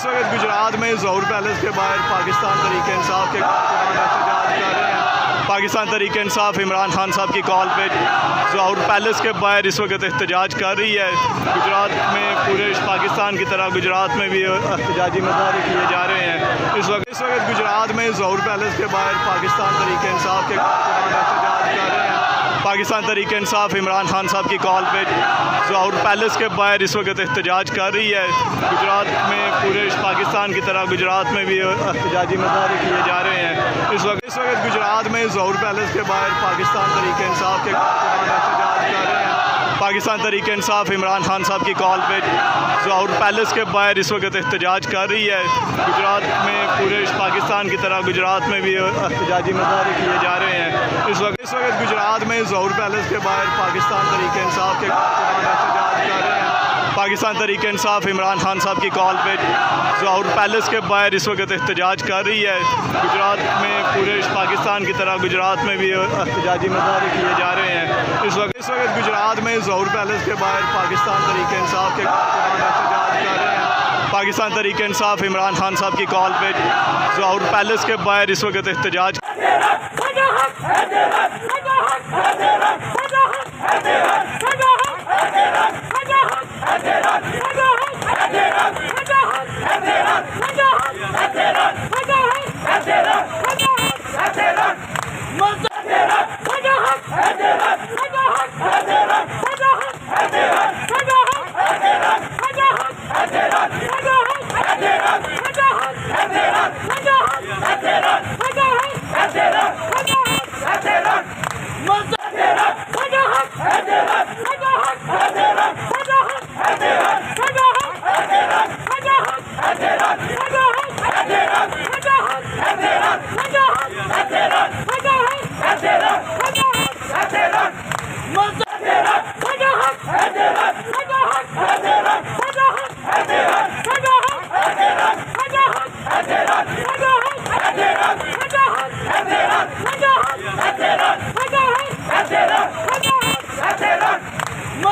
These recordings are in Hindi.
वक्त गुजरात में ज़हूर पैलेस के बाहर पाकिस्तान तहरीक इंसाफ के कारकुनान एहतजाज कर रहे हैं। पाकिस्तान तहरीक इंसाफ इमरान खान साहब की कॉल पे ज़हूर पैलेस के बाहर इस वक्त एहतजाज कर रही है। गुजरात में पूरे पाकिस्तान की तरह गुजरात में भी एहतजाजी मुजाहरे किए जा रहे हैं। इस वक्त गुजरात में ज़हूर पैलेस के बाहर पाकिस्तान तहरीक इंसाफ के कारकुनान एहतजाज कर रहे हैं। पाकिस्तान तहरीक इंसाफ इमरान खान साहब की कॉल पे ज़हूर पैलेस के बाहर इस वक्त एहतजाज कर रही है। गुजरात में पूरे पाकिस्तान की तरह गुजरात में भी एहतजाजी मुजाहरे किए जा रहे हैं। इस वक्त गुजरात में ज़हूर पैलेस के बाहर पाकिस्तान तहरीक इंसाफ के कारकुनान एहतजाज कर रहे हैं। पाकिस्तान तहरीक इंसाफ इमरान खान साहब की कॉल पे ज़हूर पैलेस के बाहर इस वक्त एहतजाज कर रही है। गुजरात में पूरे पाकिस्तान की तरह गुजरात में भी एहतजाजी मुजाहरे किए जा रहे हैं। इस वक्त गुजरात में ज़हूर पैलेस के बाहर पाकिस्तान तहरीक इंसाफ के कारकुनान एहतजाज कर रहे हैं। पाकिस्तान तहरीक इंसाफ इमरान खान साहब की कॉल पे ज़हूर पैलेस के बाहर इस वक्त एहतजाज कर रही है। गुजरात में पूरे पाकिस्तान की तरह गुजरात में भी एहतजाजी मुजाहरे किए जा रहे हैं। इस वक्त गुजरात में ज़हूर पैलेस के बाहर पाकिस्तान तहरीक इंसाफ के कारकुनान एहतजाज कर रहे हैं। पाकिस्तान तहरीक इंसाफ इमरान खान साहब की कॉल पे ज़हूर पैलेस के बाहर इस वक्त एहतजाज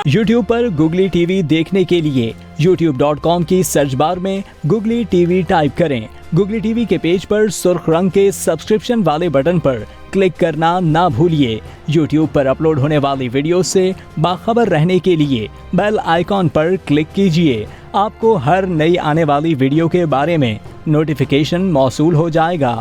YouTube पर गुगली टीवी देखने के लिए youtube.com की सर्च बार में गुगली टीवी टाइप करें। गुगली टीवी के पेज पर सुर्ख रंग के सब्सक्रिप्शन वाले बटन पर क्लिक करना ना भूलिए। YouTube पर अपलोड होने वाली वीडियो से बाखबर रहने के लिए बेल आइकॉन पर क्लिक कीजिए। आपको हर नई आने वाली वीडियो के बारे में नोटिफिकेशन मौसूल हो जाएगा।